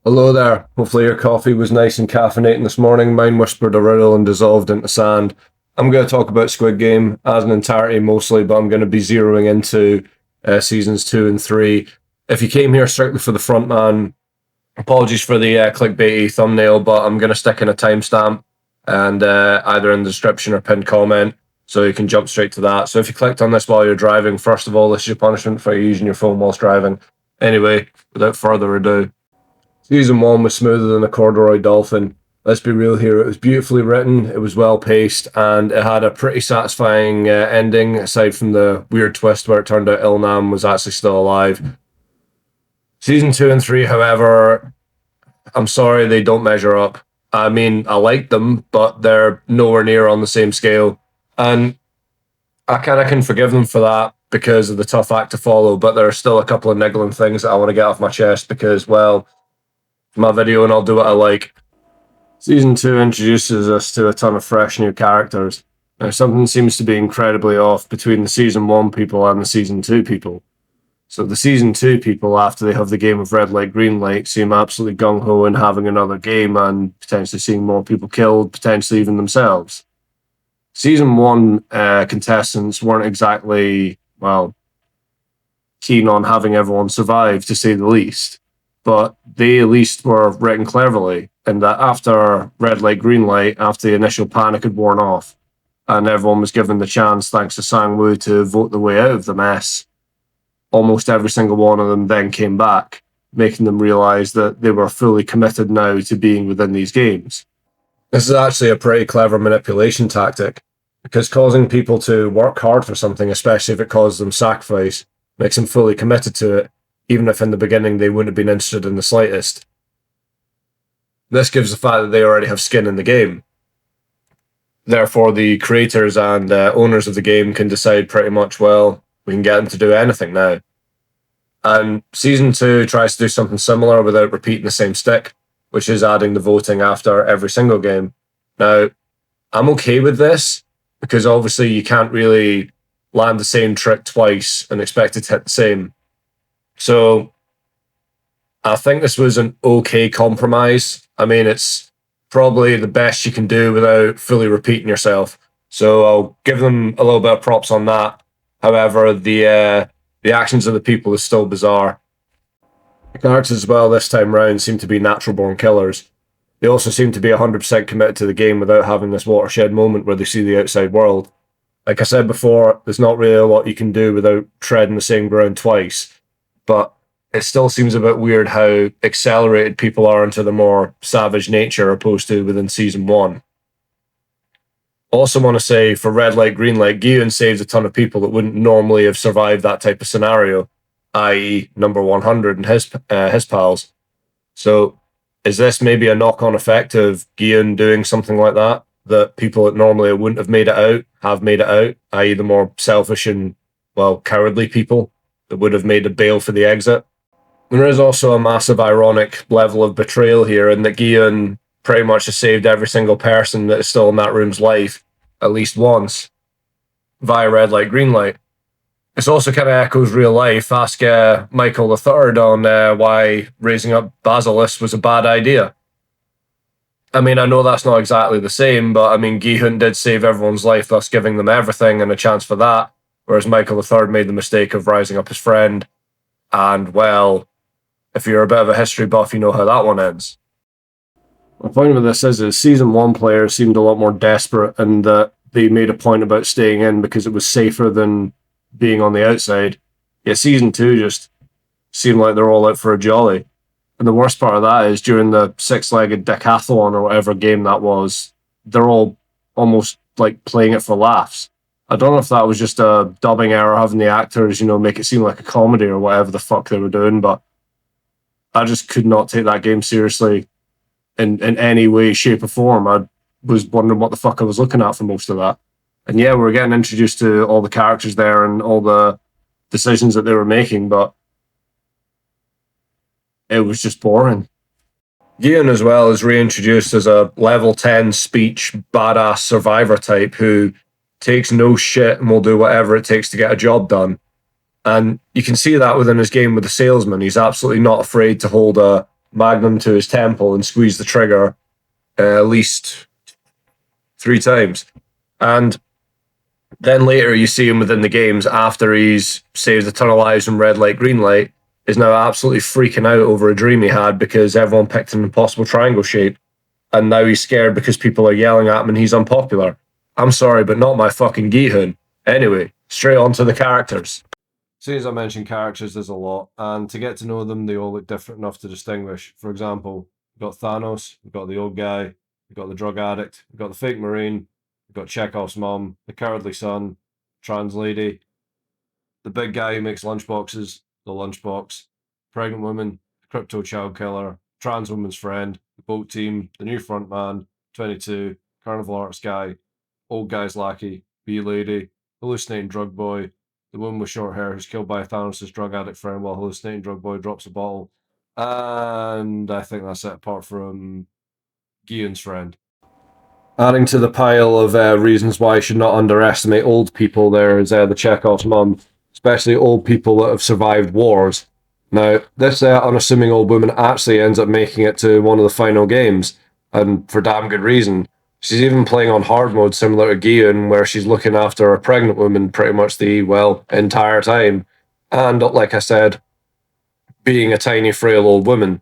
Hello there. Hopefully your coffee was nice and caffeinating this morning. Mine whispered a riddle and dissolved into sand. I'm going to talk about Squid Game as an entirety mostly, but I'm going to be zeroing into seasons 2 and 3. If you came here strictly for the Frontman, apologies for the clickbaity thumbnail, but I'm going to stick in a timestamp and either in the description or pinned comment so you can jump straight to that. So if you clicked on this while you're driving, first of all, this is your punishment for using your phone whilst driving. Anyway, without further ado, Season 1 was smoother than a corduroy dolphin. Let's be real here. It was beautifully written, it was well paced, and it had a pretty satisfying ending, aside from the weird twist where it turned out Ilnam was actually still alive. Season 2 and 3, however, I'm sorry, they don't measure up. I mean, I like them, but they're nowhere near on the same scale. And I kind of can forgive them for that because of the tough act to follow, but there are still a couple of niggling things that I want to get off my chest because, well, my video and I'll do what I like. Season 2 introduces us to a ton of fresh new characters. Now, something seems to be incredibly off between the Season 1 people and the Season 2 people. So the Season 2 people, after they have the game of red light, green light, seem absolutely gung-ho in having another game and potentially seeing more people killed, potentially even themselves. Season 1 contestants weren't exactly, well, keen on having everyone survive, to say the least. But they at least were written cleverly, in that after red light, green light, after the initial panic had worn off, and everyone was given the chance, thanks to Sang-woo, to vote the way out of the mess, almost every single one of them then came back, making them realise that they were fully committed now to being within these games. This is actually a pretty clever manipulation tactic, because causing people to work hard for something, especially if it causes them sacrifice, makes them fully committed to it, even if in the beginning they wouldn't have been interested in the slightest. This gives the fact that they already have skin in the game. Therefore, the creators and owners of the game can decide pretty much, well, we can get them to do anything now. And Season 2 tries to do something similar without repeating the same stick, which is adding the voting after every single game. Now, I'm okay with this, because obviously you can't really land the same trick twice and expect it to hit the same. So I think this was an okay compromise. I mean, it's probably the best you can do without fully repeating yourself. So I'll give them a little bit of props on that. However, the actions of the people is still bizarre. The characters as well this time round seem to be natural-born killers. They also seem to be 100% committed to the game without having this watershed moment where they see the outside world. Like I said before, there's not really a lot you can do without treading the same ground twice. But it still seems a bit weird how accelerated people are into the more savage nature opposed to within Season 1. Also want to say, for red light, green light, Gi-eun saves a ton of people that wouldn't normally have survived that type of scenario, i.e. number 100 and his pals. So is this maybe a knock-on effect of Gi-eun doing something like that people that normally wouldn't have made it out, have made it out, i.e. the more selfish and, well, cowardly people that would have made a bail for the exit? There is also a massive ironic level of betrayal here in that Gi-eun pretty much has saved every single person that is still in that room's life at least once via red light, green light. This also kind of echoes real life. Ask Michael III on why raising up Basilisk was a bad idea. I mean, I know that's not exactly the same, but I mean, Gi-hun did save everyone's life, thus giving them everything and a chance for that. Whereas Michael III made the mistake of rising up his friend. And, well, if you're a bit of a history buff, you know how that one ends. My point with this is Season 1 players seemed a lot more desperate, and that they made a point about staying in because it was safer than being on the outside. Yet Season 2 just seemed like they're all out for a jolly. And the worst part of that is during the six-legged decathlon or whatever game that was, they're all almost like playing it for laughs. I don't know if that was just a dubbing error, having the actors, make it seem like a comedy or whatever the fuck they were doing, but I just could not take that game seriously in any way, shape, or form. I was wondering what the fuck I was looking at for most of that. And yeah, we're getting introduced to all the characters there and all the decisions that they were making, but it was just boring. Gi-eun as well is reintroduced as a level 10 speech badass survivor type who takes no shit and will do whatever it takes to get a job done. And you can see that within his game with the salesman. He's absolutely not afraid to hold a magnum to his temple and squeeze the trigger at least 3 times. And then later you see him within the games after he's saved a ton of lives from red light, green light, is now absolutely freaking out over a dream he had because everyone picked an impossible triangle shape. And now he's scared because people are yelling at him and he's unpopular. I'm sorry, but not my fucking Gihun. Anyway, straight on to the characters. See, as I mentioned, characters, there's a lot, and to get to know them, they all look different enough to distinguish. For example, we've got Thanos, we've got the old guy, we've got the drug addict, we've got the fake Marine, we've got Chekhov's mum, the cowardly son, trans lady, the big guy who makes lunchboxes, the lunchbox, pregnant woman, the crypto child killer, trans woman's friend, the boat team, the new frontman, 22, carnival arts guy, old guy's lackey, bee lady, hallucinating drug boy, the woman with short hair who's killed by Thanos' drug addict friend while hallucinating drug boy drops a bottle. And I think that's it, apart from Gihun's friend. Adding to the pile of reasons why you should not underestimate old people, there is the Chekhov's mum, especially old people that have survived wars. Now, this unassuming old woman actually ends up making it to one of the final games, and for damn good reason. She's even playing on hard mode similar to Gihun, where she's looking after a pregnant woman pretty much the, well, entire time. And, like I said, being a tiny, frail old woman.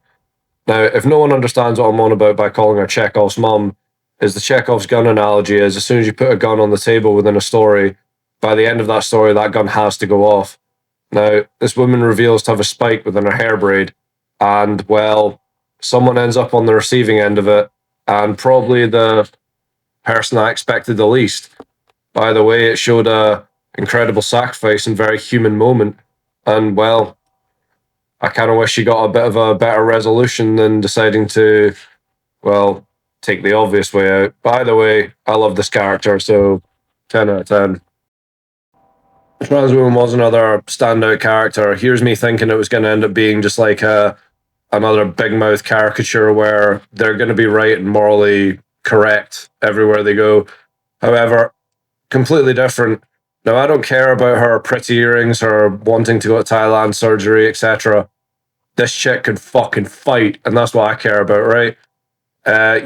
Now, if no one understands what I'm on about by calling her Chekhov's mum, is the Chekhov's gun analogy is as soon as you put a gun on the table within a story, by the end of that story, that gun has to go off. Now, this woman reveals to have a spike within her hair braid, and, well, someone ends up on the receiving end of it, and probably the person I expected the least. By the way, it showed a incredible sacrifice and very human moment, and, well, I kind of wish she got a bit of a better resolution than deciding to, well, take the obvious way out. By the way, I love this character, so 10 out of 10. Trans Woman was another standout character. Here's me thinking it was going to end up being just like another big mouth caricature where they're going to be right and morally correct everywhere they go. However, completely different. Now, I don't care about her pretty earrings, her wanting to go to Thailand, surgery, etc. This chick can fucking fight, and that's what I care about, right?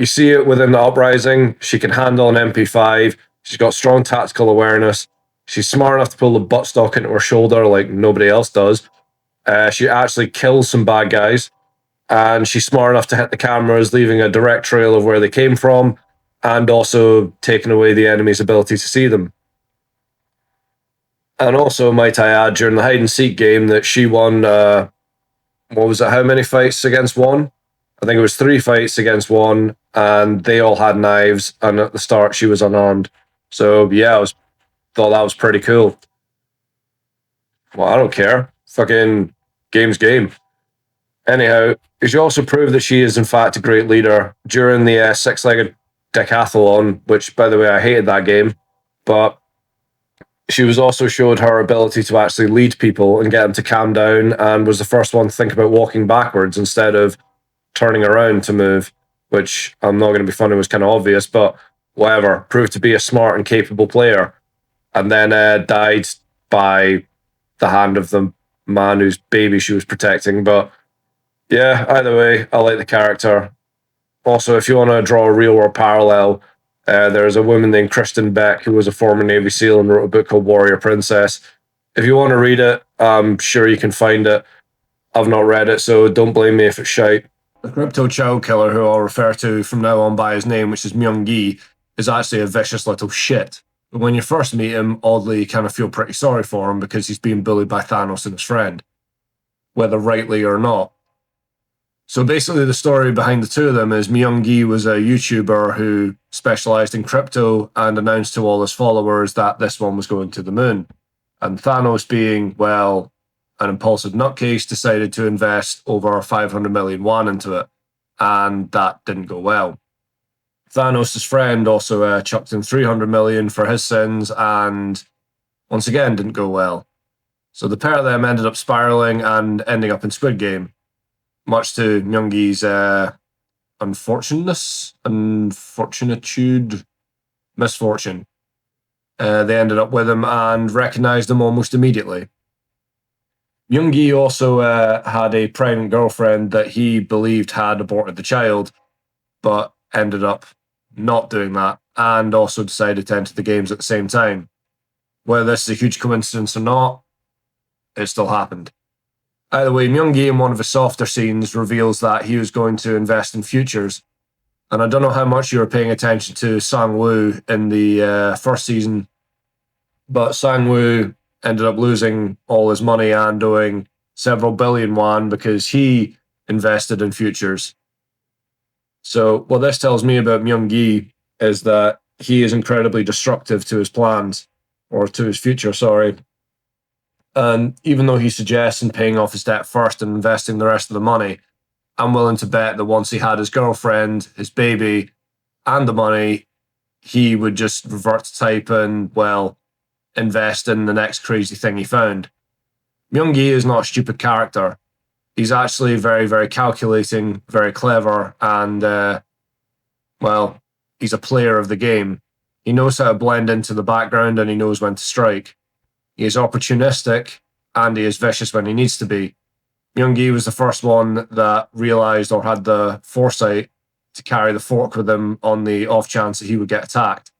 You see it within the Uprising. She can handle an MP5. She's got strong tactical awareness. She's smart enough to pull the buttstock into her shoulder like nobody else does. She actually kills some bad guys. And she's smart enough to hit the cameras, leaving a direct trail of where they came from, and also taking away the enemy's ability to see them. And also, might I add, during the hide and seek game, that she won, what was it, how many fights against one? I think it was 3 fights against one, and they all had knives, and at the start she was unarmed. So, yeah, thought that was pretty cool. Well, I don't care. Fucking game's game. Anyhow, she also proved that she is, in fact, a great leader during the six-legged decathlon, which, by the way, I hated that game, but she was also showed her ability to actually lead people and get them to calm down, and was the first one to think about walking backwards instead of turning around to move, which I'm not going to be funny, was kind of obvious, but whatever, proved to be a smart and capable player, and then died by the hand of the man whose baby she was protecting. But yeah, either way, I like the character. Also, if you want to draw a real world parallel, there's a woman named Kristen Beck who was a former Navy SEAL and wrote a book called Warrior Princess. If you want to read it, I'm sure you can find it. I've not read it, so don't blame me if it's shite. The crypto child killer, who I'll refer to from now on by his name, which is Myung-gi, is actually a vicious little shit. But when you first meet him, oddly, you kind of feel pretty sorry for him because he's being bullied by Thanos and his friend, whether rightly or not. So basically, the story behind the two of them is Myung-gi was a YouTuber who specialized in crypto and announced to all his followers that this one was going to the moon. And Thanos, being, well, an impulsive nutcase, decided to invest over 500 million won into it. And that didn't go well. Thanos' friend also chucked in 300 million for his sins, and once again didn't go well. So the pair of them ended up spiraling and ending up in Squid Game, much to Myung-gi's misfortune. They ended up with him and recognized him almost immediately. Myung-gi also had a pregnant girlfriend that he believed had aborted the child, but ended up not doing that, and also decided to enter the games at the same time. Whether this is a huge coincidence or not, it still happened. Either way, Myung-gi in one of his softer scenes reveals that he was going to invest in futures. And I don't know how much you were paying attention to Sang-woo in the first season, but Sang-woo ended up losing all his money and owing several billion won because he invested in futures. So what this tells me about Myung-gi is that he is incredibly destructive to his plans, or to his future, sorry. And even though he suggests in paying off his debt first and investing the rest of the money, I'm willing to bet that once he had his girlfriend, his baby, and the money, he would just revert to type and, well, invest in the next crazy thing he found. Myung-gi is not a stupid character. He's actually very, very calculating, very clever, and, well, he's a player of the game. He knows how to blend into the background and he knows when to strike. He is opportunistic and he is vicious when he needs to be. Myung-gi was the first one that realized or had the foresight to carry the fork with him on the off chance that he would get attacked.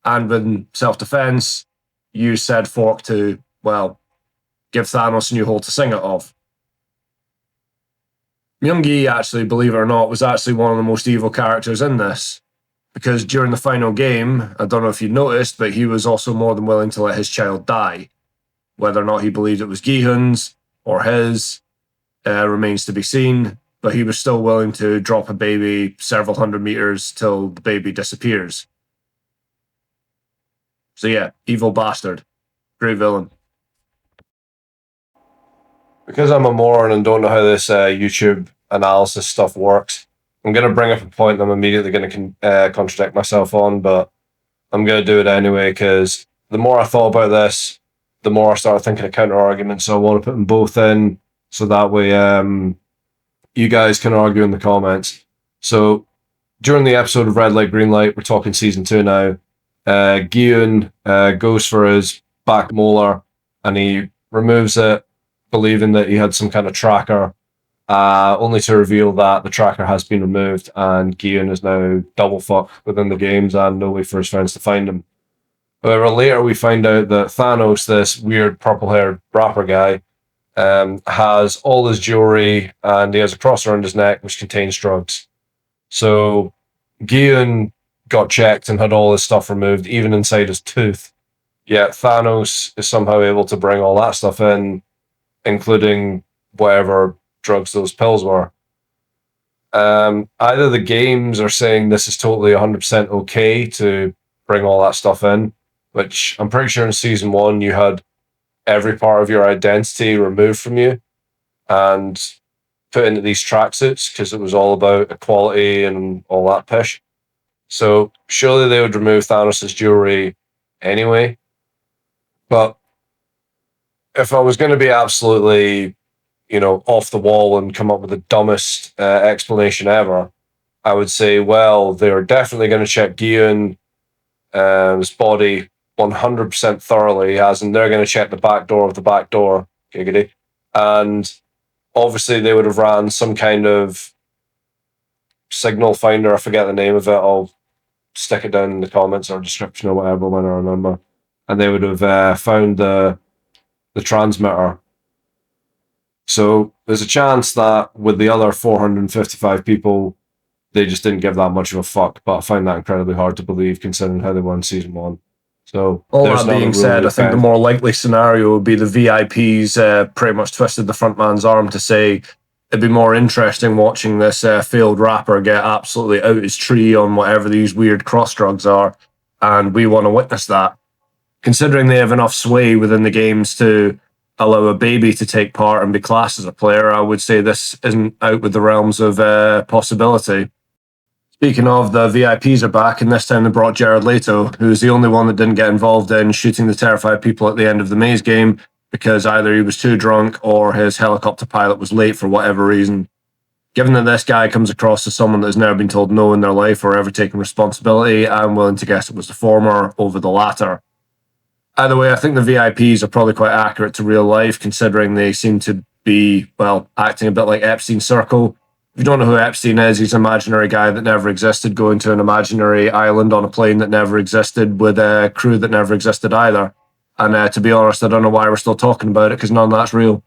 And in self-defense, use said fork to, well, give Thanos a new hole to sing it off. Myung-gi, actually, believe it or not, was actually one of the most evil characters in this. Because during the final game, I don't know if you noticed, but he was also more than willing to let his child die. Whether or not he believed it was Gi-hun's or his remains to be seen, but he was still willing to drop a baby several hundred meters till the baby disappears. So yeah, evil bastard. Great villain. Because I'm a moron and don't know how this YouTube analysis stuff works, I'm going to bring up a point that I'm immediately going to contradict myself on, but I'm going to do it anyway because the more I thought about this, the more I started thinking of counter arguments. So I want to put them both in so that way you guys can argue in the comments. So during the episode of Red Light, Green Light, we're talking season 2 now, Gi-hun goes for his back molar and he removes it, believing that he had some kind of tracker, only to reveal that the tracker has been removed and Gi-hun is now double fucked within the games and no way for his friends to find him. However, later we find out that Thanos, this weird purple-haired rapper guy, has all his jewelry and he has a cross around his neck which contains drugs. So Gi-hun got checked and had all his stuff removed, even inside his tooth. Yet Thanos is somehow able to bring all that stuff in, including whatever drugs those pills were. Either the games are saying this is totally 100% okay to bring all that stuff in, which I'm pretty sure in season 1 you had every part of your identity removed from you and put into these tracksuits because it was all about equality and all that pish. So surely they would remove Thanos' jewelry anyway. But if I was going to be absolutely, off the wall and come up with the dumbest explanation ever, I would say, well, they're definitely going to check Gi-hun's body 100% thoroughly, as in they're going to check the back door of the back door, giggity. And obviously they would have ran some kind of signal finder, I forget the name of it, I'll stick it down in the comments or description or whatever when I remember. And they would have found the transmitter. So there's a chance that with the other 455 people, they just didn't give that much of a fuck, but I find that incredibly hard to believe considering how they won season 1. So all that being said, I think the more likely scenario would be the VIPs pretty much twisted the Frontman's arm to say it'd be more interesting watching this failed rapper get absolutely out his tree on whatever these weird cross drugs are, and we want to witness that. Considering they have enough sway within the games to allow a baby to take part and be classed as a player, I would say this isn't out with the realms of possibility. Speaking of, the VIPs are back, and this time they brought Jared Leto, who's the only one that didn't get involved in shooting the terrified people at the end of the maze game because either he was too drunk or his helicopter pilot was late for whatever reason. Given that this guy comes across as someone that has never been told no in their life or ever taken responsibility, I'm willing to guess it was the former over the latter. Either way, I think the VIPs are probably quite accurate to real life, considering they seem to be, well, acting a bit like Epstein's circle. If you don't know who Epstein is, he's an imaginary guy that never existed, going to an imaginary island on a plane that never existed with a crew that never existed either. And to be honest, I don't know why we're still talking about it, because none of that's real.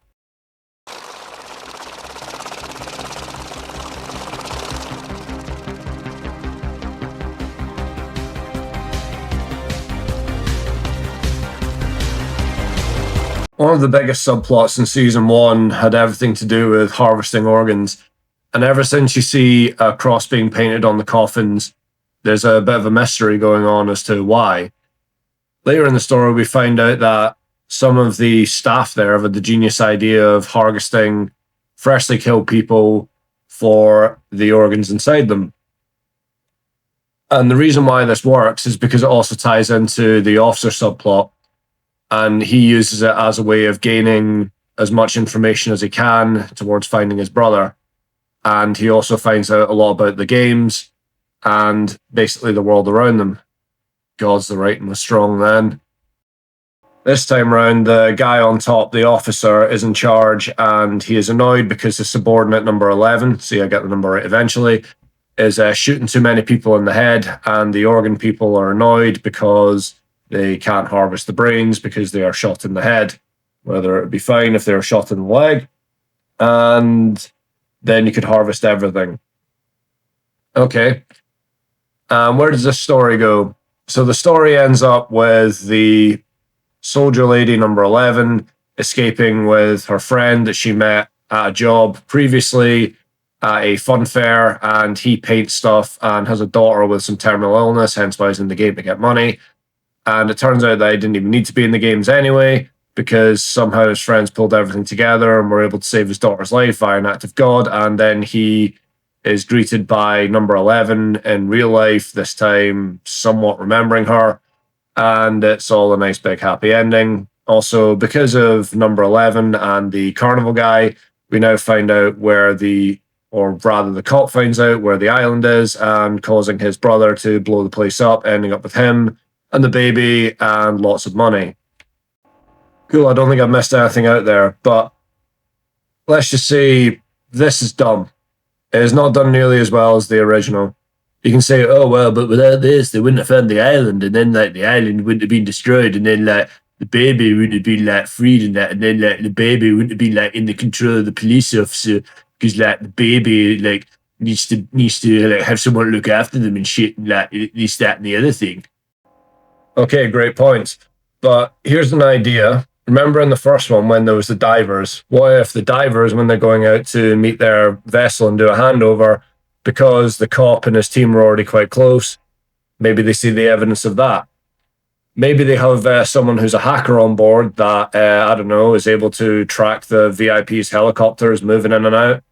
One of the biggest subplots in season one had everything to do with harvesting organs. And ever since you see a cross being painted on the coffins, there's a bit of a mystery going on as to why. Later in the story, we find out that some of the staff there have had the genius idea of harvesting freshly killed people for the organs inside them. And the reason why this works is because it also ties into the officer subplot, and he uses it as a way of gaining as much information as he can towards finding his brother. And he also finds out a lot about the games and basically the world around them. God's, the writing was strong then. This time round, the guy on top, the officer, is in charge, and he is annoyed because his subordinate number 11, see I get the number right eventually, is shooting too many people in the head, and the organ people are annoyed because they can't harvest the brains because they are shot in the head, whether it would be fine if they were shot in the leg, and then you could harvest everything. Okay. Where does this story go? So the story ends up with the soldier lady number 11 escaping with her friend that she met at a job previously at a fun fair, and he paints stuff and has a daughter with some terminal illness, hence why he's in the game to get money. And it turns out that he didn't even need to be in the games anyway, because somehow his friends pulled everything together and were able to save his daughter's life via an act of God. And then he is greeted by number 11 in real life, this time somewhat remembering her. And it's all a nice big happy ending. Also, because of number 11 and the carnival guy, we now find out where the cop finds out where the island is, and causing his brother to blow the place up, ending up with him and the baby and lots of money. Cool, I don't think I've missed anything out there, but let's just say this is dumb. It is not done nearly as well as the original. You can say, oh, well, but without this, they wouldn't have found the island, and then, like, the island wouldn't have been destroyed, and then, like, the baby wouldn't have been, like, freed and that, and then, like, the baby wouldn't have been, like, in the control of the police officer, because, like, the baby, like, needs to like, have someone look after them and shit, and, like, this, that, and the other thing. Okay, great points. But here's an idea. Remember in the first one when there was the divers? What if the divers, when they're going out to meet their vessel and do a handover, because the cop and his team are already quite close, maybe they see the evidence of that. Maybe they have someone who's a hacker on board that, I don't know, is able to track the VIP's helicopters moving in and out.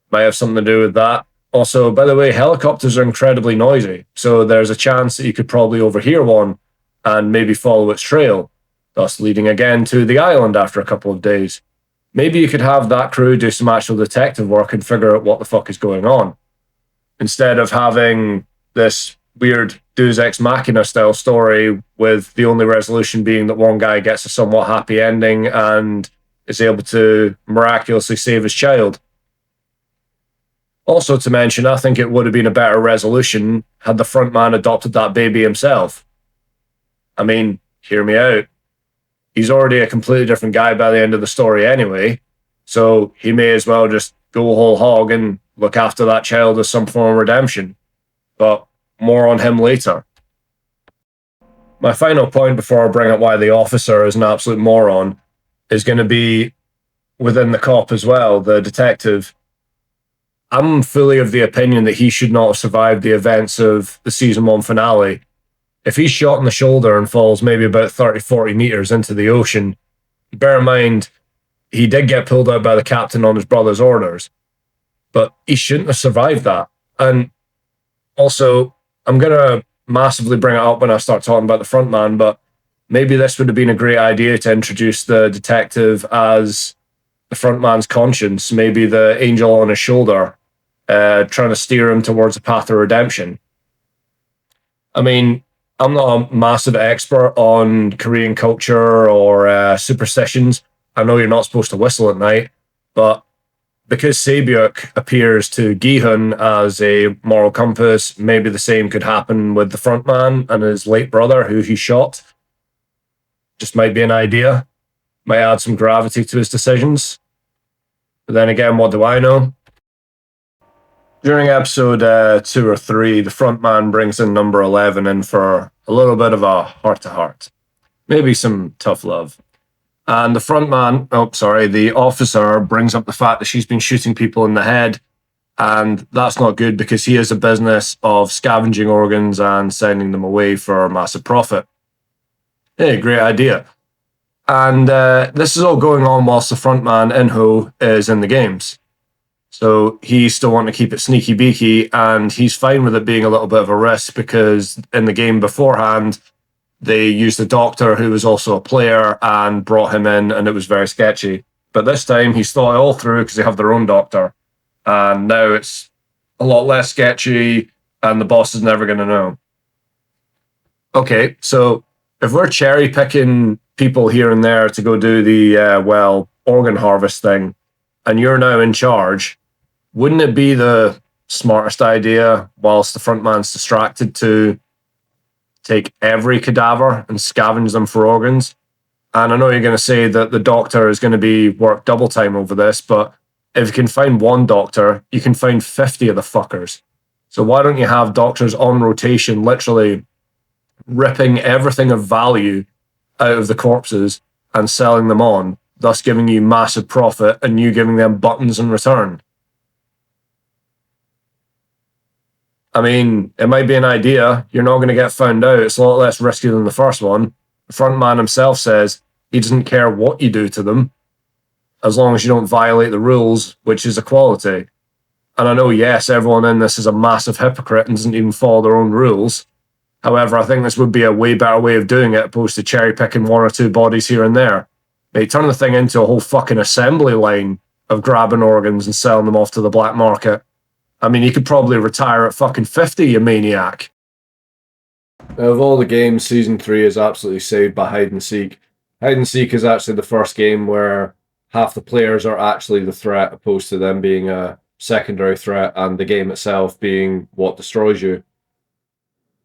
Might have something to do with that. Also, by the way, helicopters are incredibly noisy, so there's a chance that you could probably overhear one and maybe follow its trail, thus leading again to the island after a couple of days. Maybe you could have that crew do some actual detective work and figure out what the fuck is going on, instead of having this weird Deus Ex Machina style story with the only resolution being that one guy gets a somewhat happy ending and is able to miraculously save his child. Also to mention, I think it would have been a better resolution had the frontman adopted that baby himself. I mean, hear me out. He's already a completely different guy by the end of the story anyway, so he may as well just go whole hog and look after that child as some form of redemption. But more on him later. My final point before I bring up why the officer is an absolute moron is going to be within the cop as well, the detective. I'm fully of the opinion that he should not have survived the events of the season 1 finale. If he's shot in the shoulder and falls maybe about 30, 40 meters into the ocean, bear in mind, he did get pulled out by the captain on his brother's orders, but he shouldn't have survived that. And also, I'm going to massively bring it up when I start talking about the frontman, but maybe this would have been a great idea to introduce the detective as the frontman's conscience, maybe the angel on his shoulder, trying to steer him towards a path of redemption. I mean, I'm not a massive expert on Korean culture or superstitions. I know you're not supposed to whistle at night, but because Sabyuk appears to Gihun as a moral compass, maybe the same could happen with the frontman and his late brother, who he shot. Just might be an idea. Might add some gravity to his decisions. But then again, what do I know? During episode 2 or 3, the frontman brings in number 11 in for a little bit of a heart to heart. Maybe some tough love. And the officer brings up the fact that she's been shooting people in the head. And that's not good because he has a business of scavenging organs and sending them away for massive profit. Hey, great idea. And this is all going on whilst the frontman, Inho, is in the games. So he's still wanting to keep it sneaky beaky, and he's fine with it being a little bit of a risk because in the game beforehand, they used a doctor who was also a player and brought him in, and it was very sketchy. But this time, he's thought it all through because they have their own doctor. And now it's a lot less sketchy, and the boss is never going to know. Okay, so if we're cherry picking people here and there to go do the, organ harvest thing, and you're now in charge, wouldn't it be the smartest idea, whilst the frontman's distracted, to take every cadaver and scavenge them for organs? And I know you're going to say that the doctor is going to be work double time over this, but if you can find one doctor, you can find 50 of the fuckers. So why don't you have doctors on rotation, literally ripping everything of value out of the corpses and selling them on, thus giving you massive profit and you giving them buttons in return? I mean, it might be an idea. You're not going to get found out. It's a lot less risky than the first one. The frontman himself says he doesn't care what you do to them, as long as you don't violate the rules, which is equality. And I know, yes, everyone in this is a massive hypocrite and doesn't even follow their own rules. However, I think this would be a way better way of doing it, opposed to cherry picking 1 or 2 bodies here and there. They turn the thing into a whole fucking assembly line of grabbing organs and selling them off to the black market. I mean, you could probably retire at fucking 50, you maniac. Of all the games, Season 3 is absolutely saved by Hide and Seek. Hide and Seek is actually the first game where half the players are actually the threat, opposed to them being a secondary threat and the game itself being what destroys you.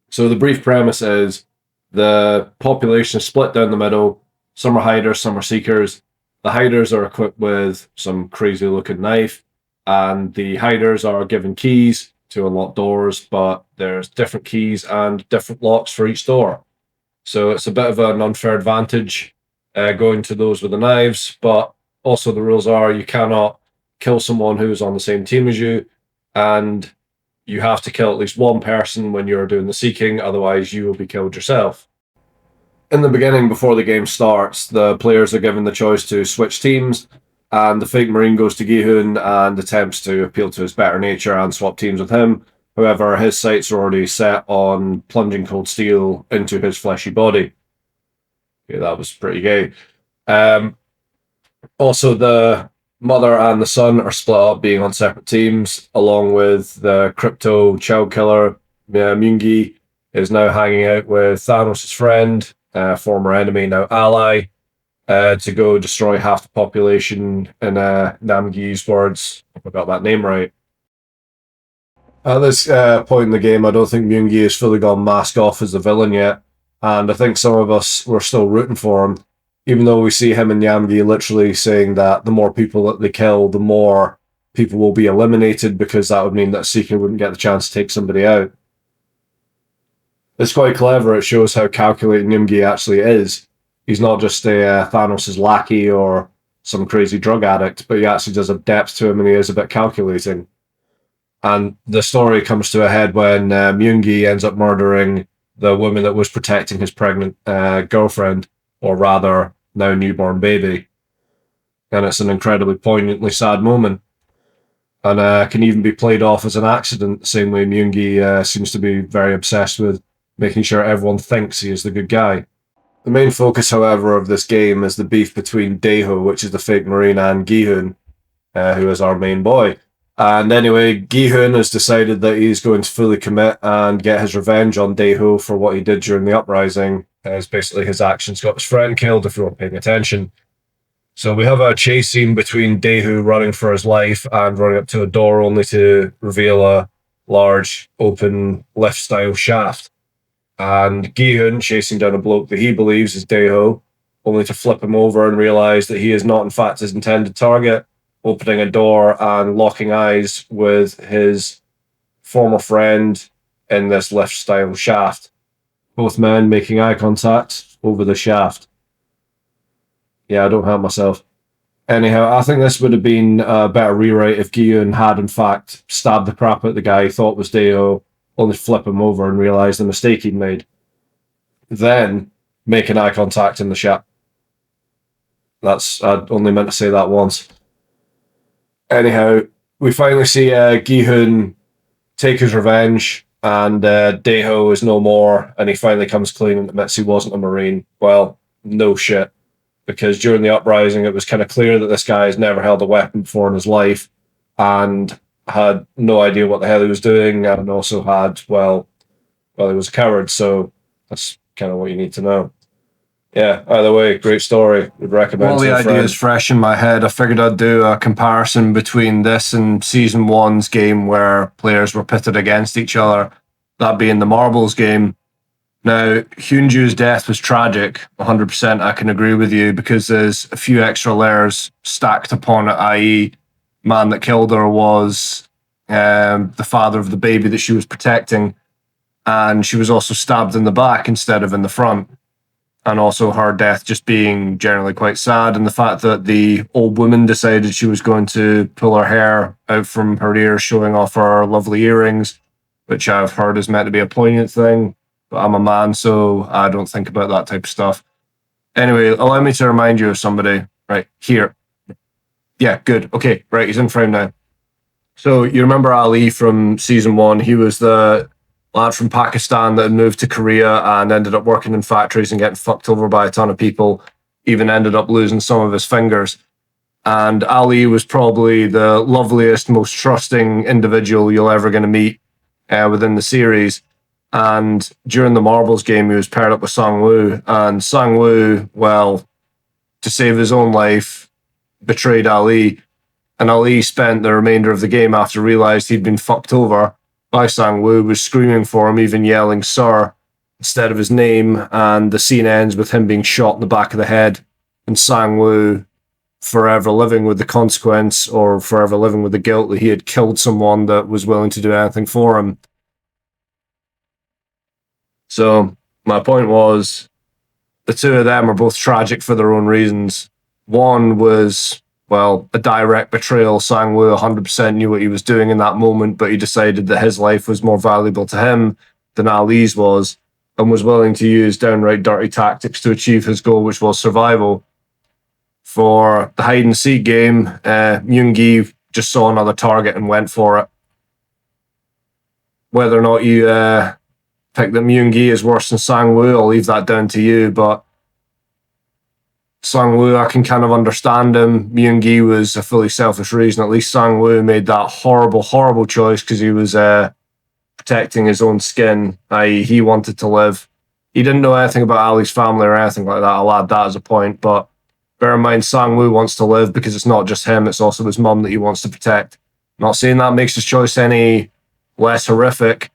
So the brief premise is the population is split down the middle. Some are hiders, some are seekers. The hiders are equipped with some crazy looking knife, and the hiders are given keys to unlock doors, but there's different keys and different locks for each door. So it's a bit of an unfair advantage going to those with the knives, but also the rules are you cannot kill someone who's on the same team as you, and you have to kill at least one person when you're doing the seeking, otherwise you will be killed yourself. In the beginning, before the game starts, the players are given the choice to switch teams, and the fake Marine goes to Gihun and attempts to appeal to his better nature and swap teams with him. However, his sights are already set on plunging cold steel into his fleshy body. Okay, that was pretty gay. Also, the mother and the son are split up, being on separate teams, along with the crypto child killer, Myungi, is now hanging out with Thanos' friend, former enemy, now ally, to go destroy half the population, in Namgi's words. I got that name right. At this point in the game, I don't think Myungi has fully gone mask off as the villain yet, and I think some of us were still rooting for him, even though we see him and Namgi literally saying that the more people that they kill, the more people will be eliminated, because that would mean that Seeker wouldn't get the chance to take somebody out. It's quite clever. It shows how calculating Namgi actually is. He's not just a Thanos' lackey or some crazy drug addict, but he actually does have depth to him, and he is a bit calculating. And the story comes to a head when Myungi ends up murdering the woman that was protecting his pregnant girlfriend, or rather, now newborn baby. And it's an incredibly poignantly sad moment. And can even be played off as an accident, the same way Myungi seems to be very obsessed with making sure everyone thinks he is the good guy. The main focus, however, of this game is the beef between Daeho, which is the fake Marine, and Gihun, who is our main boy. And anyway, Gi-hun has decided that he's going to fully commit and get his revenge on Daeho for what he did during the uprising, as basically his actions got his friend killed, if you weren't paying attention. So we have a chase scene between Daeho running for his life and running up to a door only to reveal a large, open, lift-style shaft. And Gi-hun chasing down a bloke that he believes is Daeho, only to flip him over and realize that he is not, in fact, his intended target, opening a door and locking eyes with his former friend in this lift-style shaft. Both men making eye contact over the shaft. Yeah, I don't help myself. Anyhow, I think this would have been a better rewrite if Gi-hun had, in fact, stabbed the crap out of the guy he thought was Daeho, only to flip him over and realize the mistake he'd made. Then making eye contact in the shaft. I only meant to say that once. Anyhow, we finally see Gi-hun take his revenge, and Daeho is no more, and he finally comes clean and admits he wasn't a Marine. Well, no shit. Because during the uprising, it was kind of clear that this guy has never held a weapon before in his life and had no idea what the hell he was doing, and also had, well, he was a coward, so that's kind of what you need to know. Yeah, either way, great story. Would recommend. All the ideas fresh in my head. I figured I'd do a comparison between this and Season 1's game where players were pitted against each other, that being the marbles game. Now, Hyunju's death was tragic, 100%, I can agree with you, because there's a few extra layers stacked upon it, i.e., man that killed her was the father of the baby that she was protecting, and she was also stabbed in the back instead of in the front. And also her death just being generally quite sad, and the fact that the old woman decided she was going to pull her hair out from her ears, showing off her lovely earrings, which I've heard is meant to be a poignant thing, but I'm a man, so I don't think about that type of stuff. Anyway, allow me to remind you of somebody right here. Yeah, good. Okay, right, he's in frame now. So you remember Ali from Season 1? He was the lad from Pakistan that had moved to Korea and ended up working in factories and getting fucked over by a ton of people, even ended up losing some of his fingers. And Ali was probably the loveliest, most trusting individual you're ever going to meet within the series. And during the marbles game, he was paired up with Sang-woo. And Sang-woo, well, to save his own life, betrayed Ali. And Ali spent the remainder of the game, after realized he'd been fucked over by Sang-woo, was screaming for him, even yelling "Sir" instead of his name, and the scene ends with him being shot in the back of the head, and Sang-woo forever living with the consequence, or forever living with the guilt that he had killed someone that was willing to do anything for him. So my point was, the two of them are both tragic for their own reasons. One was, well, a direct betrayal. Sang-woo 100% knew what he was doing in that moment, but he decided that his life was more valuable to him than Ali's was, and was willing to use downright dirty tactics to achieve his goal, which was survival. For the hide-and-seek game, Myung-gi just saw another target and went for it. Whether or not you pick that Myung-gi is worse than Sang-woo, I'll leave that down to you, but Sang-woo, I can kind of understand him. Myung-gi was a fully selfish reason. At least Sang-woo made that horrible, horrible choice because he was protecting his own skin, i.e. he wanted to live. He didn't know anything about Ali's family or anything like that. I'll add that as a point, but bear in mind, Sang-woo wants to live because it's not just him, it's also his mum that he wants to protect. I'm not saying that makes his choice any less horrific,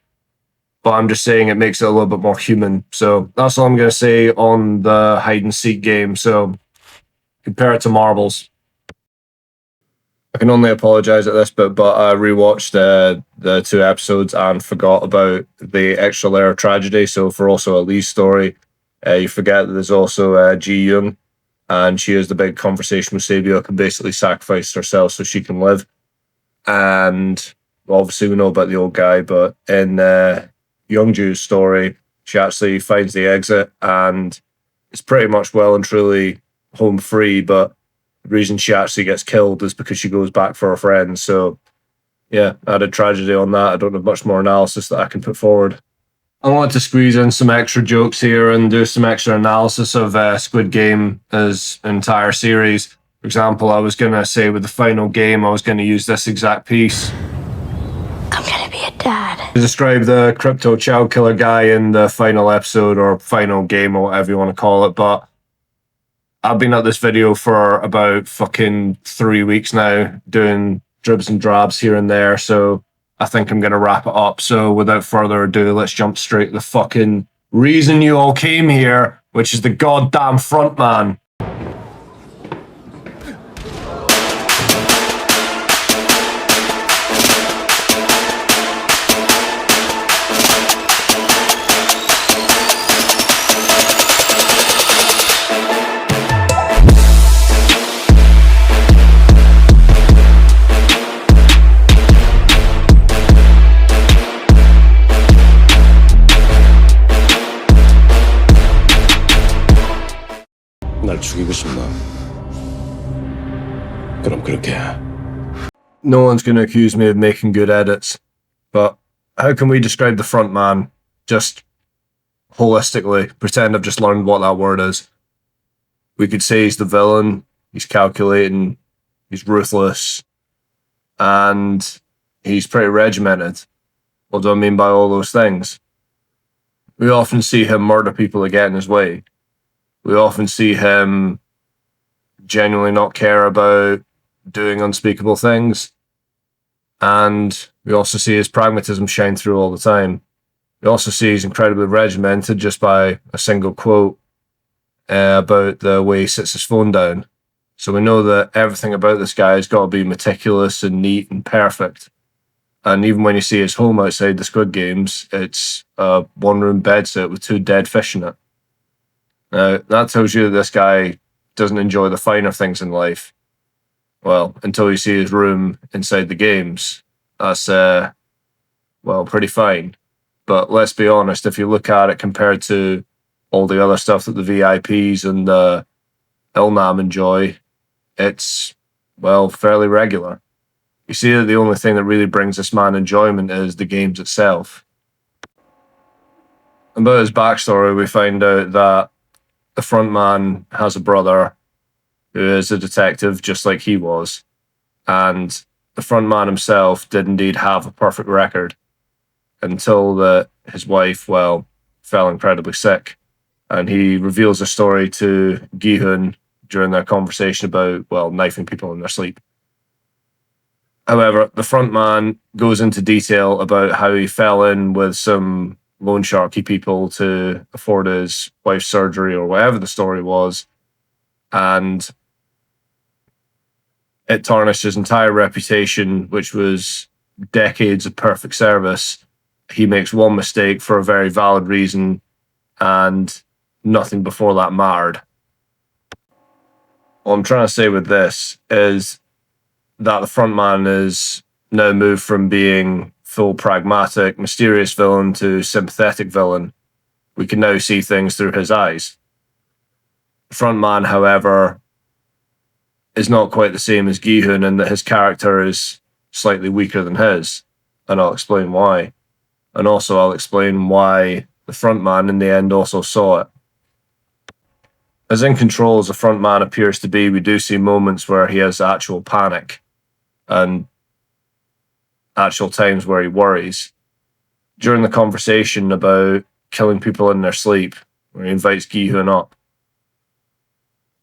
but I'm just saying it makes it a little bit more human. So that's all I'm going to say on the hide-and-seek game. So compare it to marbles. I can only apologise at this bit, but I rewatched the 2 episodes and forgot about the extra layer of tragedy. So for also Ali's story, you forget that there's also Ji-young, and she has the big conversation with Sabio, can basically sacrifice herself so she can live. And obviously we know about the old guy, but in Youngju's story, she actually finds the exit and is pretty much well and truly home free, but the reason she actually gets killed is because she goes back for her friends. So yeah, added tragedy on that. I don't have much more analysis that I can put forward. I wanted to squeeze in some extra jokes here and do some extra analysis of Squid Game as an entire series. For example, I was going to say with the final game, I was going to use this exact piece I'm gonna be a dad. to describe the crypto child killer guy in the final episode or final game or whatever you want to call it. But I've been at this video for about fucking 3 weeks now, doing dribs and drabs here and there. So I think I'm going to wrap it up. So without further ado, let's jump straight to the fucking reason you all came here, which is the goddamn Frontman. 날 죽이고 싶나? 그럼 그렇게 해. No one's going to accuse me of making good edits, but how can we describe the Frontman just holistically? Pretend I've just learned what that word is. We could say he's the villain, he's calculating, he's ruthless, and he's pretty regimented. What do I mean by all those things? We often see him murder people to get in his way. We often see him genuinely not care about doing unspeakable things. And we also see his pragmatism shine through all the time. We also see he's incredibly regimented just by a single quote about the way he sits his phone down. So we know that everything about this guy has got to be meticulous and neat and perfect. And even when you see his home outside the Squid Games, it's a one-room bedsit with 2 dead fish in it. Now, that tells you that this guy doesn't enjoy the finer things in life. Well, until you see his room inside the games. That's, pretty fine. But let's be honest, if you look at it compared to all the other stuff that the VIPs and the Ilnam enjoy, it's, fairly regular. You see that the only thing that really brings this man enjoyment is the games itself. About his backstory, we find out that the Frontman has a brother who is a detective just like he was. And the Frontman himself did indeed have a perfect record until his wife, fell incredibly sick. And he reveals the story to Gi-hun during their conversation about, knifing people in their sleep. However, the Frontman goes into detail about how he fell in with some loan sharky people to afford his wife's surgery or whatever the story was, and it tarnished his entire reputation, which was decades of perfect service. He makes one mistake for a very valid reason, and nothing before that mattered. What I'm trying to say with this is that the Frontman is now moved from being full pragmatic, mysterious villain to sympathetic villain. We can now see things through his eyes. The Frontman, however, is not quite the same as Gi-hun in that his character is slightly weaker than his, and I'll explain why. And also I'll explain why the Frontman in the end also saw it. As in control as the Frontman appears to be, we do see moments where he has actual panic and actual times where he worries. During the conversation about killing people in their sleep, where he invites Gi-hun up,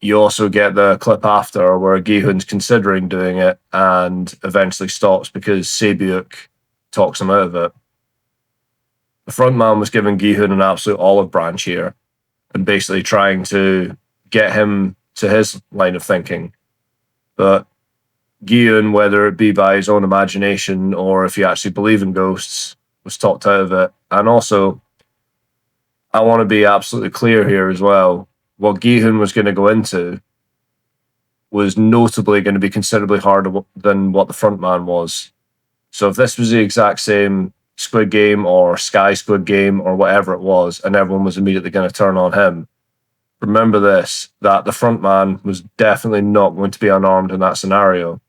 you also get the clip after where Gi-hun's considering doing it and eventually stops because Se-byuk talks him out of it. The Frontman was giving Gi-hun an absolute olive branch here and basically trying to get him to his line of thinking. But Gi-hun, whether it be by his own imagination or if he actually believed in ghosts, was talked out of it. And also, I want to be absolutely clear here as well. What Gi-hun was going to go into was notably going to be considerably harder than what the Frontman was. So if this was the exact same Squid Game or Sky Squid Game or whatever it was, and everyone was immediately going to turn on him, remember this, that the Frontman was definitely not going to be unarmed in that scenario.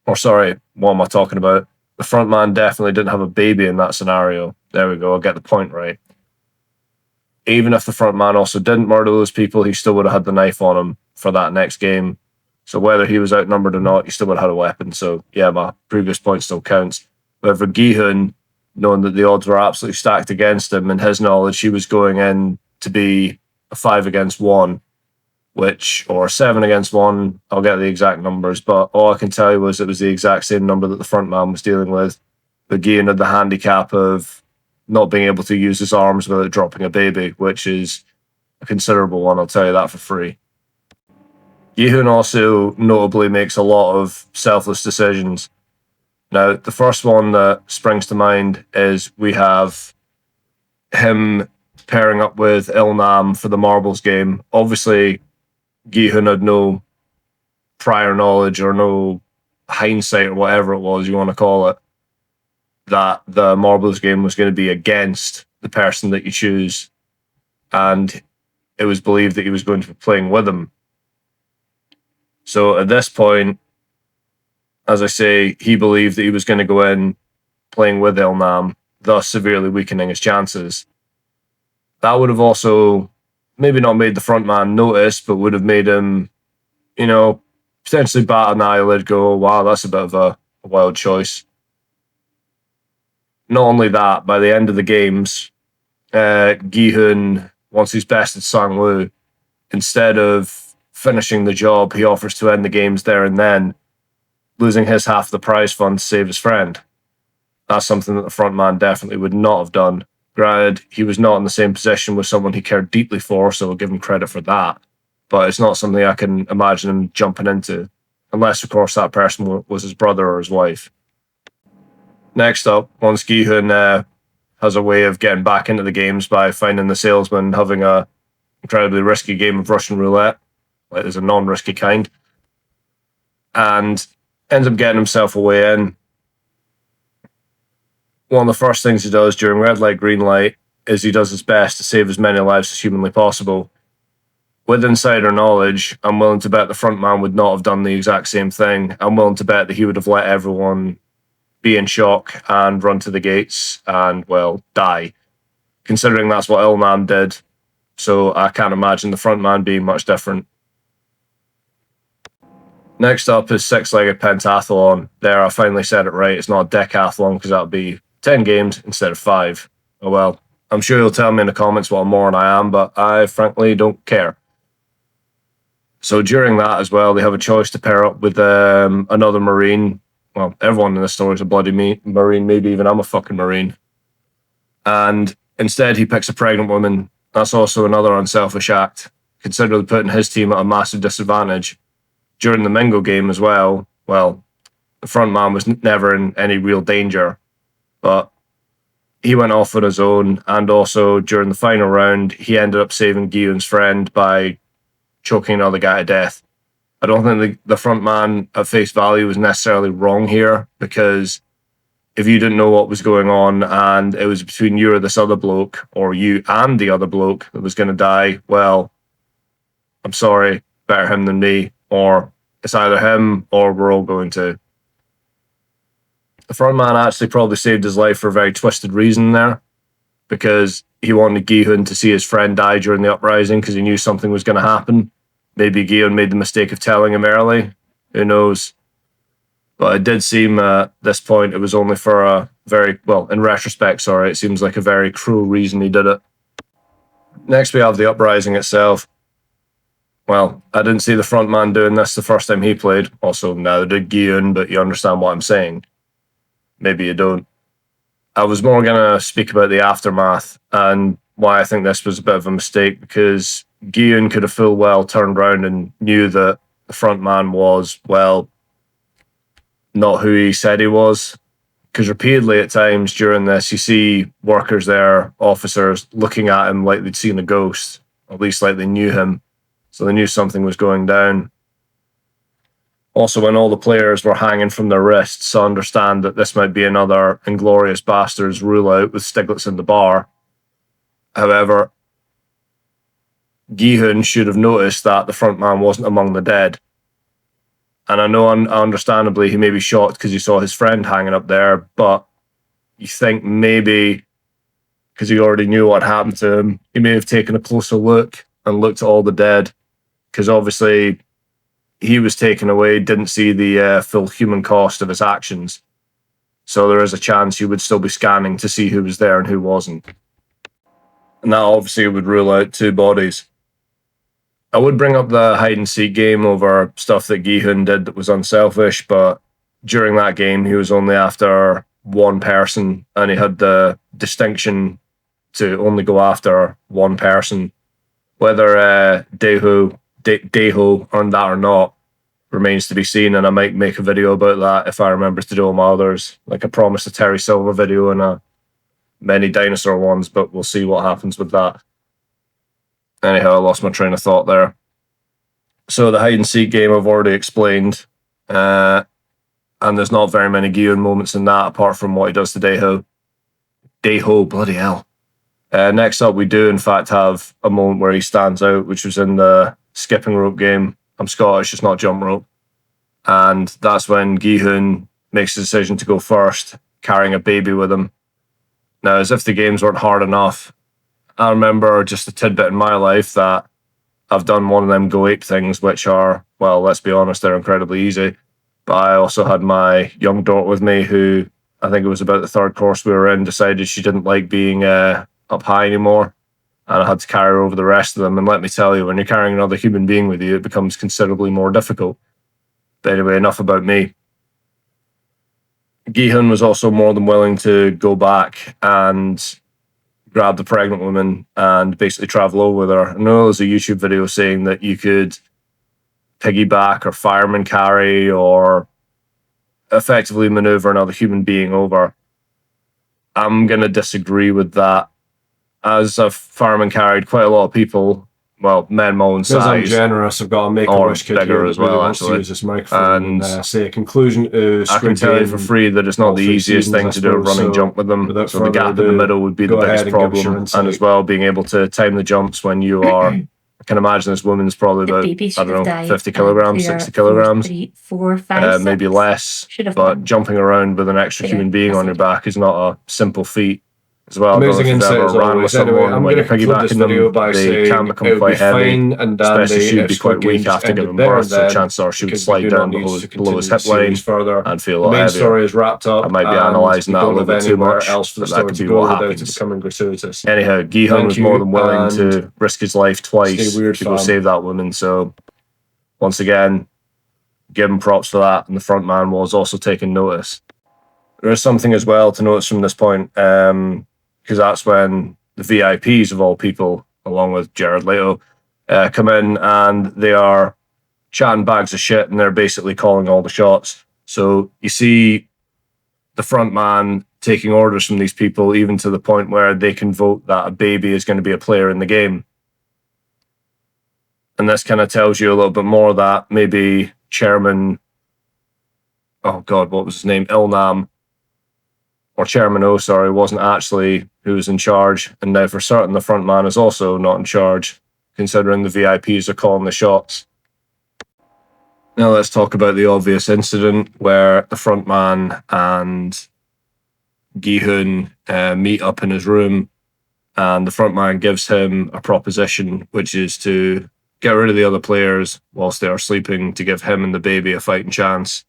Or sorry, what am I talking about? The Frontman definitely didn't have a baby in that scenario. There we go, I'll get the point right. Even if the Frontman also didn't murder those people, he still would have had the knife on him for that next game. So whether he was outnumbered or not, he still would have had a weapon. So yeah, my previous point still counts. But for Gihun, knowing that the odds were absolutely stacked against him, and his knowledge, he was going in to be a 5 against 1, or 7 against 1. I'll get the exact numbers, but all I can tell you was it was the exact same number that the front man was dealing with. But Gihun had the handicap of not being able to use his arms without dropping a baby, which is a considerable one, I'll tell you that for free. Gihun also notably makes a lot of selfless decisions. Now, the first one that springs to mind is we have him pairing up with Ilnam for the marbles game. Obviously, Gihun had no prior knowledge or no hindsight or whatever it was you want to call it, that the marbles game was going to be against the person that you choose. And it was believed that he was going to be playing with him. So at this point, as I say, he believed that he was going to go in playing with Ilnam, thus severely weakening his chances. That would have also maybe not made the front man notice, but would have made him, potentially bat an eyelid, go, wow, that's a bit of a wild choice. Not only that, by the end of the games, Gihun, once he's bested Sang Woo, instead of finishing the job, he offers to end the games there and then, losing his half of the prize fund to save his friend. That's something that the front man definitely would not have done. Granted, he was not in the same position with someone he cared deeply for, so I'll give him credit for that. But it's not something I can imagine him jumping into, unless, of course, that person was his brother or his wife. Next up, once Gihun has a way of getting back into the games by finding the salesman, having a incredibly risky game of Russian roulette, like there's a non-risky kind, and ends up getting himself a way in. One of the first things he does during red light, green light is he does his best to save as many lives as humanly possible. With insider knowledge, I'm willing to bet the front man would not have done the exact same thing. I'm willing to bet that he would have let everyone be in shock and run to the gates and, well, die, considering that's what Ilnam did. So I can't imagine the front man being much different. Next up is six-legged pentathlon. There, I finally said it right. It's not a decathlon because that would be 10 games instead of 5. Oh well. I'm sure you'll tell me in the comments what a moron I am, but I frankly don't care. So during that as well, they have a choice to pair up with another Marine. Well, everyone in this story is a bloody Marine. Maybe even I'm a fucking Marine. And instead, he picks a pregnant woman. That's also another unselfish act, considering putting his team at a massive disadvantage. During the Mingo game as well, the front man was never in any real danger, but he went off on his own, and also during the final round, he ended up saving Gihun's friend by choking another guy to death. I don't think the front man at face value was necessarily wrong here, because if you didn't know what was going on and it was between you or this other bloke, or you and the other bloke that was going to die, well, I'm sorry, better him than me, or it's either him or we're all going to. The front man actually probably saved his life for a very twisted reason there, because he wanted Gihun to see his friend die during the uprising because he knew something was going to happen. Maybe Gihun made the mistake of telling him early. Who knows? But it did seem at this point it was only for a very, well, in retrospect, sorry, it seems like a very cruel reason he did it. Next we have the uprising itself. Well, I didn't see the front man doing this the first time he played. Also, neither did Gihun, but you understand what I'm saying. Maybe you don't. I was more going to speak about the aftermath and why I think this was a bit of a mistake, because Gihun could have full well turned around and knew that the front man was, well, not who he said he was. Because repeatedly at times during this, you see workers there, officers, looking at him like they'd seen a ghost, at least like they knew him. So they knew something was going down. Also, when all the players were hanging from their wrists, I understand that this might be another Inglourious Basterds rule out with Stiglitz in the bar. However, Gihun should have noticed that the front man wasn't among the dead. And I know understandably he may be shocked because he saw his friend hanging up there, but you think maybe because he already knew what happened to him, he may have taken a closer look and looked at all the dead. Because obviously he was taken away, didn't see the full human cost of his actions. So there is a chance you would still be scanning to see who was there and who wasn't. And that obviously would rule out two bodies. I would bring up the hide and seek game over stuff that Gi-hun did that was unselfish, but during that game, he was only after one person, and he had the distinction to only go after one person. Whether Daeho earned that or not remains to be seen, and I might make a video about that if I remember to do all my others. Like I promised a Terry Silver video and a many dinosaur ones, but we'll see what happens with that. Anyhow, I lost my train of thought there. So the hide and seek game I've already explained, and there's not very many Gi-hun moments in that apart from what he does to Daeho. Daeho, bloody hell. Next up, we do in fact have a moment where he stands out, which was in the skipping rope game. I'm Scottish, it's not jump rope. And that's when Gi-hun makes the decision to go first, carrying a baby with him. Now, as if the games weren't hard enough, I remember just a tidbit in my life that I've done one of them go ape things, which are, well, let's be honest, they're incredibly easy. But I also had my young daughter with me who, I think it was about the third course we were in, decided she didn't like being up high anymore. And I had to carry her over the rest of them. And let me tell you, when you're carrying another human being with you, it becomes considerably more difficult. But anyway, enough about me. Gi-hun was also more than willing to go back and grab the pregnant woman and basically travel over with her. I know there's a YouTube video saying that you could piggyback or fireman carry or effectively maneuver another human being over. I'm going to disagree with that. As a fireman carried quite a lot of people, well, men my own size. Because I'm generous, I've got a Make-A-Wish kid bigger here as that really well, wants to actually. use this microphone and say a conclusion to I can Squid tell you Game for free that it's not all the three easiest seasons, thing I to do a suppose. running So, jump with them. without So the further gap in ado, the middle would be the go ahead biggest and give us your problem. insight. And as well, being able to time the jumps when you are, I can imagine this woman's probably The about, baby I should don't have know, died 50 at kilograms, 60 kilograms. 4, 5, Maybe 6. less, Should have but done. jumping around with an extra Yeah, human being that's on your it. back is not a simple feat. As well, Amazing I don't know if insight you've as ever ran with always. Anyway, someone I'm when going to you're conclude this piggybacking video them, by they saying can it become would quite be heavy, fine and especially dandy she'd if be Squid quite weak Games after ended giving there birth, and so then, chances are she would because we slide do down not need to below his continue hip the line series further. and feel a The lot main heavier. story is wrapped up. I might be and analysing we that a don't little have bit too anywhere much, else for the but that story could to be go what without it happens. becoming gratuitous. Anyhow, Gi-hun Thank was more you, than willing and to risk his life twice stay weird, to go fam. save that woman, so once again, give him props for that, and the front man was also taking notice. There is something as well to notice from this point, because that's when the VIPs of all people, along with Jared Leto, come in and they are chatting bags of shit and they're basically calling all the shots. So you see the front man taking orders from these people, even to the point where they can vote that a baby is going to be a player in the game. And this kind of tells you a little bit more that maybe Chairman, oh God, what was his name? Ilnam, or Chairman O, sorry, wasn't actually who was in charge. And now for certain, the front man is also not in charge, considering the VIPs are calling the shots. Now let's talk about the obvious incident where the front man and Gi-hun meet up in his room, and the front man gives him a proposition, which is to get rid of the other players whilst they are sleeping to give him and the baby a fighting chance.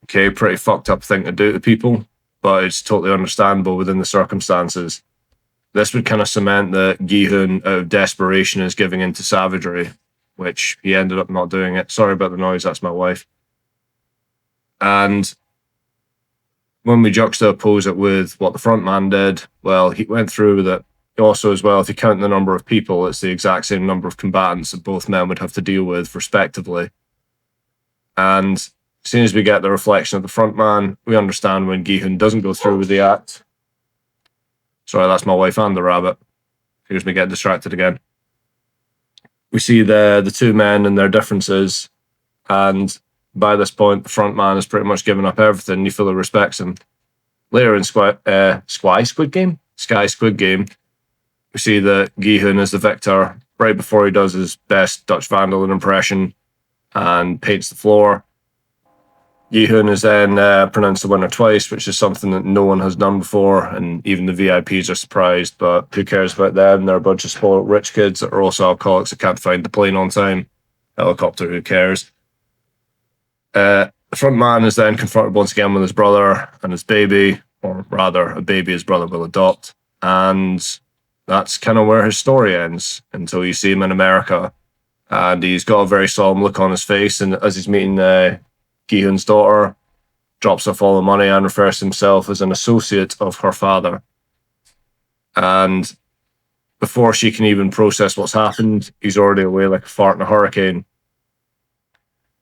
Okay, pretty fucked up thing to do to people, but it's totally understandable within the circumstances. This would kind of cement that Gi-hun, out of desperation, is giving into savagery, which he ended up not doing it. Sorry about the noise, that's my wife. And when we juxtapose it with what the front man did, well, he went through with it. Also, as well, if you count the number of people, it's the exact same number of combatants that both men would have to deal with, respectively. And as soon as we get the reflection of the front man, we understand when Gi-hun doesn't go through with the act. Sorry, that's my wife and the rabbit. Here's me getting distracted again. We see the two men and their differences, and by this point, the front man has pretty much given up everything. You fully respects him. Later in Squid Game, we see that Gi-hun is the victor right before he does his best Dutch Vandalin impression and paints the floor. Gi-hun is then pronounced the winner twice, which is something that no one has done before, and even the VIPs are surprised, but who cares about them? They're a bunch of spoiled rich kids that are also alcoholics that can't find the plane on time. Helicopter, who cares? The front man is then confronted once again with his brother and his baby, or rather, a baby his brother will adopt. And that's kind of where his story ends until you see him in America. And he's got a very solemn look on his face. And as he's meeting Gi-hun's daughter, drops off all the money and refers to himself as an associate of her father. And before she can even process what's happened, he's already away like a fart in a hurricane.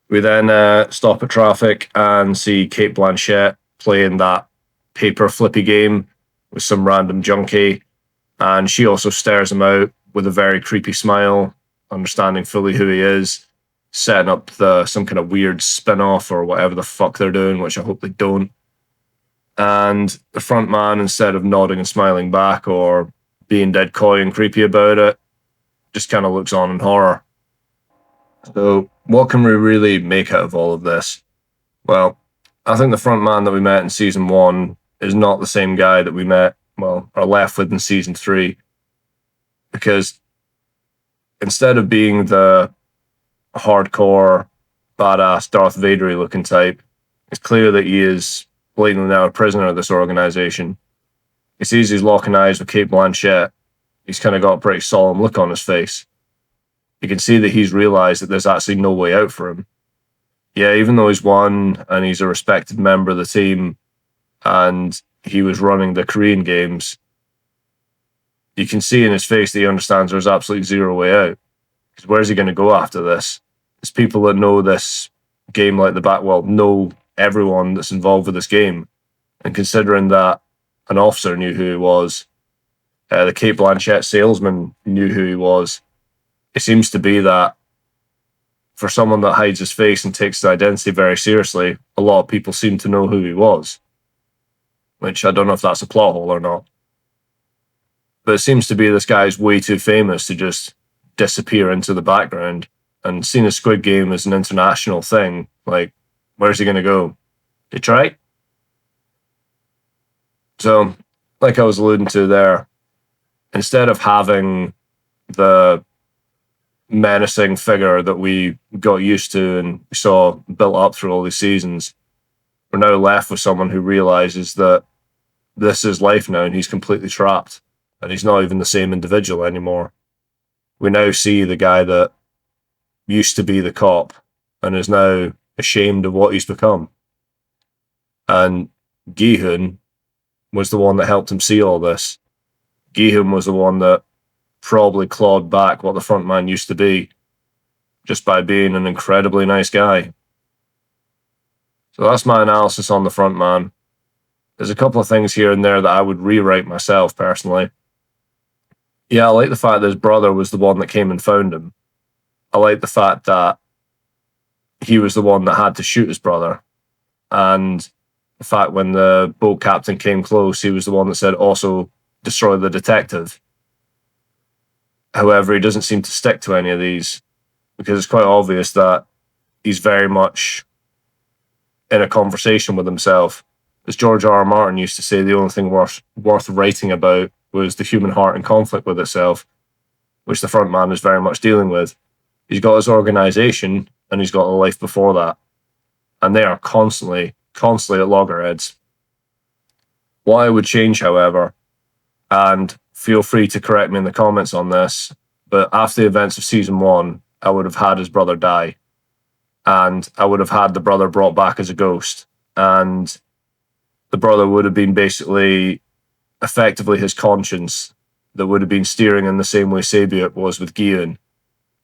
We then stop at traffic and see Cate Blanchett playing that paper flippy game with some random junkie. And she also stares him out with a very creepy smile, understanding fully who he is, setting up some kind of weird spin-off or whatever the fuck they're doing, which I hope they don't. And the front man, instead of nodding and smiling back or being dead coy and creepy about it, just kind of looks on in horror. So what can we really make out of all of this? Well, I think the front man that we met in season 1 is not the same guy that we met, well, are left with in season 3. Because instead of being the hardcore, badass, Darth Vader-y looking type, it's clear that he is blatantly now a prisoner of this organization. He sees he's locking eyes with Cate Blanchett. He's kind of got a pretty solemn look on his face. You can see that he's realized that there's actually no way out for him. Yeah, even though he's won and he's a respected member of the team and he was running the Korean games, you can see in his face that he understands there's absolutely zero way out. Because where's he going to go after this? There's people that know this game like the back, well, know everyone that's involved with this game. And considering that an officer knew who he was, the Cate Blanchett salesman knew who he was, it seems to be that for someone that hides his face and takes his identity very seriously, a lot of people seem to know who he was. Which I don't know if that's a plot hole or not. But it seems to be this guy's way too famous to just disappear into the background. And seeing a Squid Game as an international thing, like, where's he going to go? Detroit? So, like I was alluding to there, instead of having the menacing figure that we got used to and saw built up through all these seasons, we're now left with someone who realizes that this is life now and he's completely trapped and he's not even the same individual anymore. We now see the guy that used to be the cop and is now ashamed of what he's become. And Gi-hun was the one that helped him see all this. Gi-hun was the one that probably clawed back what the front man used to be just by being an incredibly nice guy. So that's my analysis on the front man. There's a couple of things here and there that I would rewrite myself personally. Yeah, I like the fact that his brother was the one that came and found him. I like the fact that he was the one that had to shoot his brother. And the fact when the boat captain came close, he was the one that said, also destroy the detective. However, he doesn't seem to stick to any of these because it's quite obvious that he's very much in a conversation with himself. As George R. R. Martin used to say, the only thing worth writing about was the human heart in conflict with itself, which the front man is very much dealing with. He's got his organization and he's got a life before that. And they are constantly at loggerheads. What I would change, however, and feel free to correct me in the comments on this, but after the events of season 1, I would have had his brother die. And I would have had the brother brought back as a ghost. And the brother would have been basically effectively his conscience that would have been steering in the same way Sabiuk was with Gi-hun.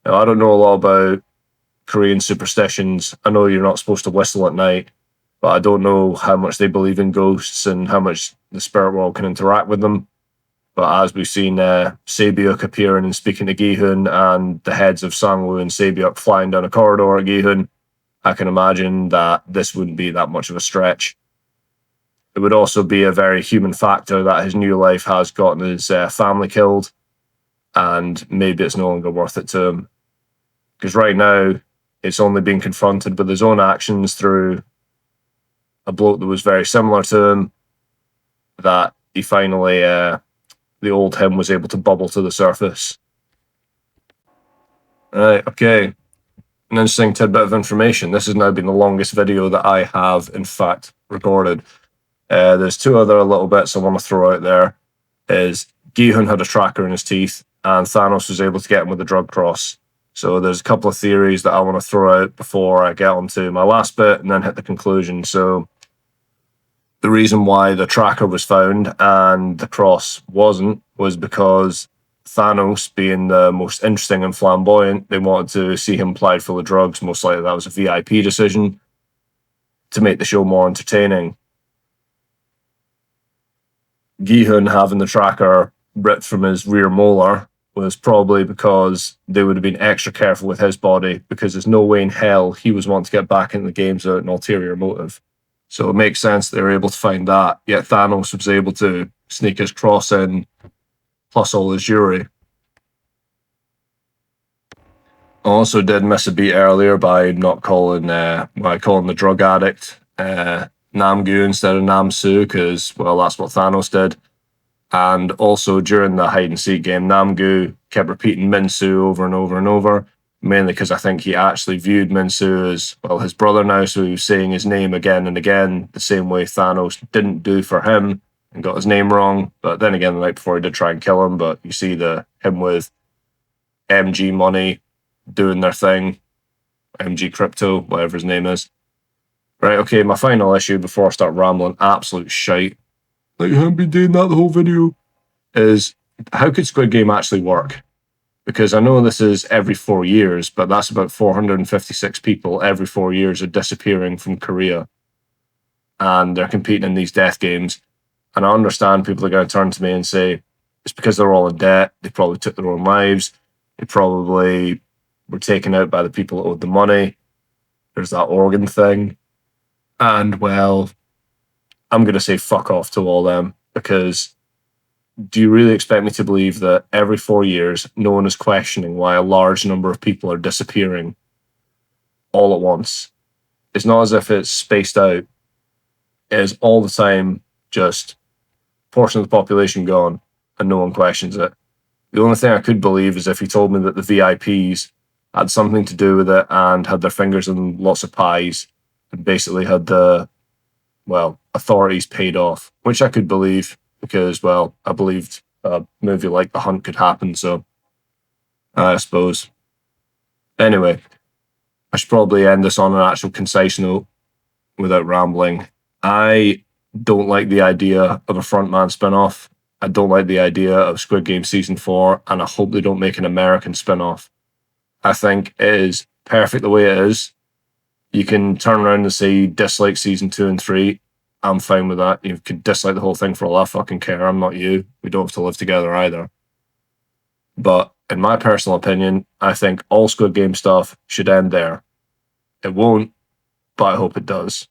Now, I don't know a lot about Korean superstitions. I know you're not supposed to whistle at night, but I don't know how much they believe in ghosts and how much the spirit world can interact with them. But as we've seen Sabiuk appearing and speaking to Gi-hun and the heads of Sang-woo and Sabiuk flying down a corridor at Gi-hun, I can imagine that this wouldn't be that much of a stretch. It would also be a very human factor that his new life has gotten his family killed, and maybe it's no longer worth it to him. Because right now, it's only being confronted with his own actions through a bloke that was very similar to him, that he finally, the old him was able to bubble to the surface. Right, okay. an interesting tidbit of information. This has now been the longest video that I have, in fact, recorded. There's two other little bits I want to throw out there. Is Gi-hun had a tracker in his teeth, and Thanos was able to get him with a drug cross. So there's a couple of theories that I want to throw out before I get onto my last bit and then hit the conclusion. So the reason why the tracker was found and the cross wasn't was because Thanos, being the most interesting and flamboyant, they wanted to see him plied full of drugs. Most likely that was a VIP decision to make the show more entertaining. Gi-hun having the tracker ripped from his rear molar was probably because they would have been extra careful with his body, because there's no way in hell he was wanting to get back into the games without an ulterior motive. So it makes sense they were able to find that, yet Thanos was able to sneak his cross in, plus all his jewelry. I also did miss a beat earlier by not calling the drug addict Namgu instead of Namsu, because, well, that's what Thanos did. And also during the hide and seek game, Namgu kept repeating Minsu over and over and over, mainly because I think he actually viewed Minsu as, well, his brother now, so he was saying his name again and again, the same way Thanos didn't do for him and got his name wrong. But then again, the night before he did try and kill him, but you see him with MG Money doing their thing, MG Crypto, whatever his name is. Right, okay, my final issue before I start rambling, absolute shite, like you haven't been doing that the whole video, is how could Squid Game actually work? Because I know this is every 4 years, but that's about 456 people every 4 years are disappearing from Korea. And they're competing in these death games. And I understand people are going to turn to me and say, it's because they're all in debt, they probably took their own lives, they probably were taken out by the people that owed the money, there's that organ thing. And, well, I'm going to say fuck off to all them, because do you really expect me to believe that every 4 years no one is questioning why a large number of people are disappearing all at once? It's not as if it's spaced out. It is all the time just portion of the population gone and no one questions it. The only thing I could believe is if he told me that the VIPs had something to do with it and had their fingers in lots of pies and basically had the, well, authorities paid off, which I could believe because, well, I believed a movie like The Hunt could happen, so I suppose. Anyway, I should probably end this on an actual concise note without rambling. I don't like the idea of a Frontman spin-off. I don't like the idea of Squid Game Season 4, and I hope they don't make an American spin-off. I think it is perfect the way it is. You can turn around and say you dislike Season 2 and 3. I'm fine with that. You could dislike the whole thing for all I fucking care. I'm not you. We don't have to live together either. But in my personal opinion, I think all Squid Game stuff should end there. It won't, but I hope it does.